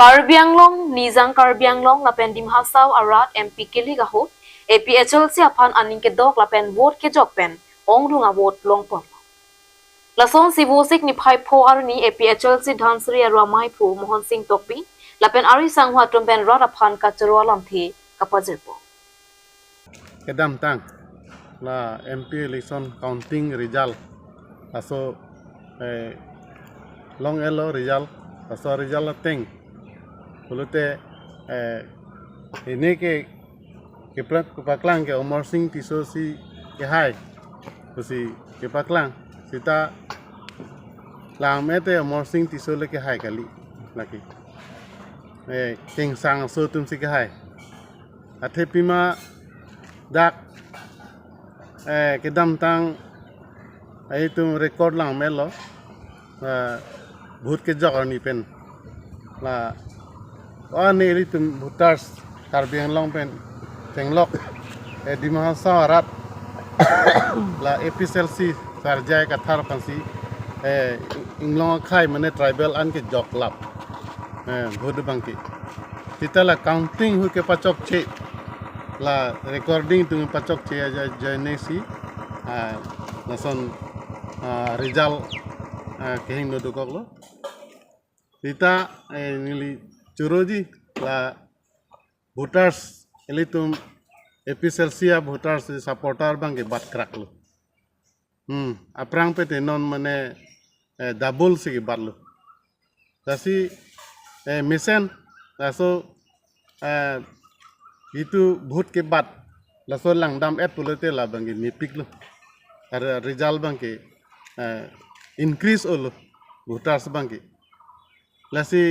Karbi Anglong, Nizang Karbi Anglong, lapen Dimhasaw Arat MP Kili Gaho, APHL si apan aning ke dok lapen vote ke jokpen, ong runga vote long pon. Lason si vosik ni phai pho arni APHL si Dhansri Ramai Phu Mohan Singh Tokbi, lapen Ari Sanghwa tumpen rot apan kacharwa lamthi kapajirpo. Kedam tang la MP election counting result aso long elo result aso result teng bulute ini ke paklang ke Omar Singh tiso si ke hai kusi ke paklang sita lang mete Omar Singh tiso le ke hai kali laki king sang so tum si ke hai athe pima dak kedam tang ai tum record lang melo भूत के जगह नहीं पेन ला और नहीं तुम भूतार्स कार्बी आंगलोंग पेन चेंगलोक दिमाग रात ला एपीएसएलसी सरजाय कथार पंसी इंग्लोंग खाई मने ट्राइबल अन के जॉक लाप भूत बंकी तितला काउंटिंग हुई के पचोक छे ला रिकॉर्डिंग तुम पचोक छे जने सी लसन रिजल्ट कहीं नो दुकok lo kita nili curoji la voters elitum episelsia voters supporter bangke bat krak lo aprang pete non mane double sigi bat lo tasi misen laso itu vote ke bat laso langdam et pulete la bangke nipik lo ada result bangke increase all voters bangke lasi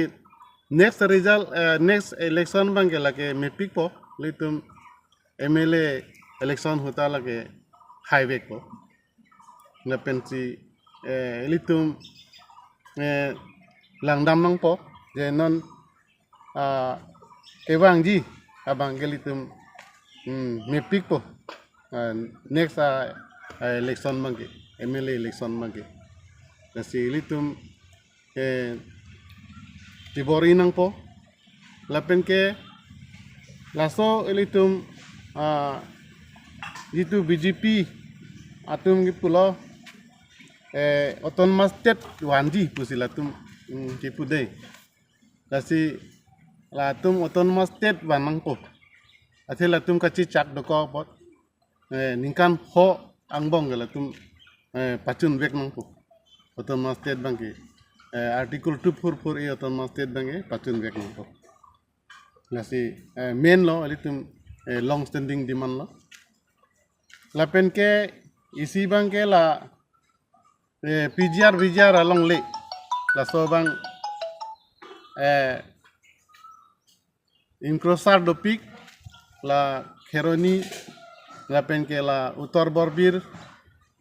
next result next election bangke lake mepik po litum MLA election hota lake highway po na pensi litum langdam nang po je non kewang ji abang litum mepik po next election bangke MLA election bangke nasi litum tibori nang po lapen ke laso litum itu BJP atum gipulo autonomous state wanji pusilatum kipude nasi latum autonomous state wanang po athe latum kachi chak doko pot ningkan ho angbong latum pacun bek nang po autonomous state bangke article 244 e autonomous state bangke pacun bek nang po nasi main lo alitum long standing demand lo lapen ke isi bangke la PGR along le la so bang incrosar dopik la kheroni lapen ke la utar borbir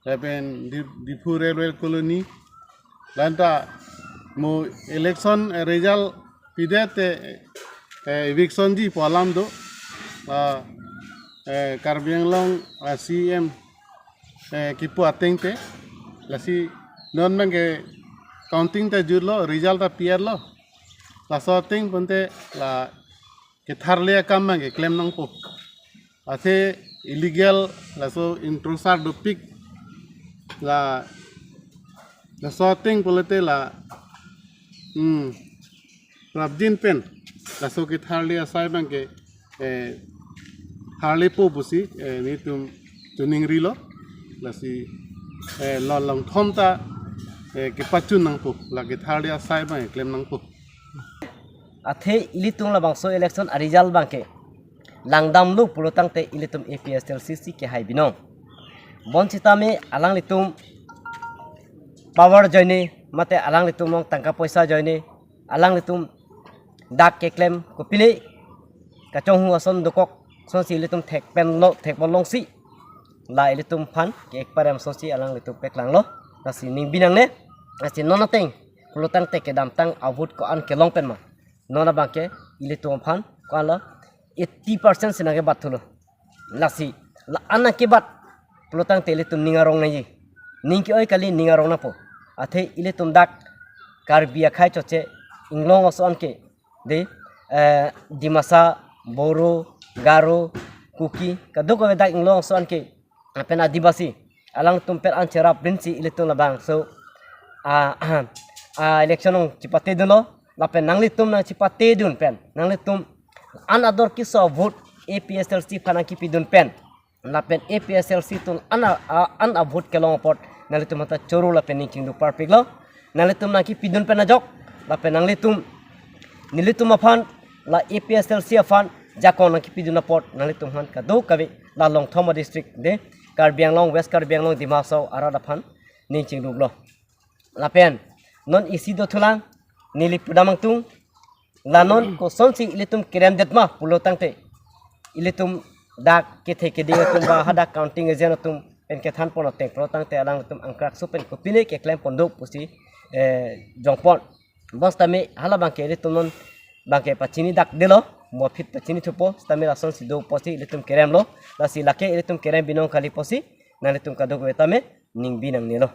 lapen dipu railway colony lanta mo election result pidete eviction ji polam do Karbi Anglong CM kipu atengte lasi non menge counting te jurlo result ta pier lo la so ting ponte la ke tharle kam menge claim nang po ase illegal la so intrusive dopik la sorting polite la prabdin pen la so ke tharle asai bangke harle po busi ni tum tuning rilo la si lo long thom ta ke pachun nang po la ke tharle asai bang claim nang po athe ilitung la bangso election a result bangke langdam lu pulotang te ilitum APSLCC ke hai binong bonchita me alang litum power joine mate alang litum mong tangka poisa joine alang litum dak ke claim ko pile kachong hu ason dokok son si litum thek pen lo thek bolong si la litum phan ke ek param so si alang litum peklang lo ta si ning binang ne asi nona teng pulotang te ke dam tang avut ko an ke long pen ma nona bangke ilitum phan ko ala 80% sinage bathulo lasi la ana ke bat pulotang te litum ningarong nai ningki oi kali ningarong na po athe ilitum dak Karbi akhai choche inglong oson ke de Dimasa, Boro, Garo, Kuki, kaduk ko dak inglong so anke pen adibasi alang tumper an cerap prinsi ilitung labang so election ong cipate duno lapen nanglitum na cipate dun pen nanglitum anador kiso vote APSLC panaki pidun pen lapen APSLC tun an vote kelong pot nanglitum mata choru lapen ning du parpiglo nanglitum naki pidun pen ajok lapen nanglitum nilitum afan la APSLC afan jakon naki pidun pot nanglitum han kadu kabe la long thoma district de Karbi Anglong West Karbi Anglong Dimapsau arad afan ning du glo lapen non isi do thulang nili pudamang tung lanon ko sonsi ilitum kirem detma pulotang te ilitum dak kethe ke dia tum ba hada counting ejen tum pen ke than pon tek protang te alang tum angkrak supen ko pile ke klem pondo pusi jongpon basta me hala bangke ilitum non bangke pachini dak delo mo fit pachini thupo stame rason si do posi ilitum kirem lo la si lake ilitum kirem binong kali posi na ilitum kadok wetame ning binang nilo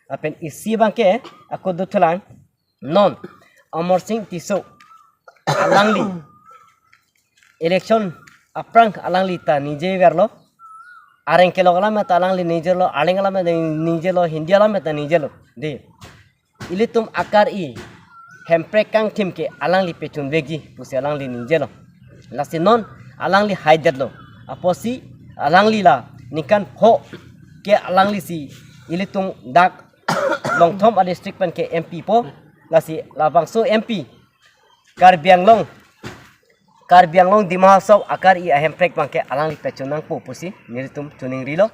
apen isi bangke aku do thulang non Amor Singh Tiso alangli election aprang alangli ta nije verlo areng ke logala meta alangli nije lo alengala meta nije lo hindi ala meta nije lo de ilitum akar i hemprekang tim ke alangli pechun begi pusi alangli nije lo lasi non alangli haidet lo aposi alangli la nikan ho ke alangli si ilitum dak long thom a district pen ke MP po lasi labang so MP Karbi Anglong Dimapsau akar i ahem prek bangke alang li pechunang po pusi niritum tuning rilo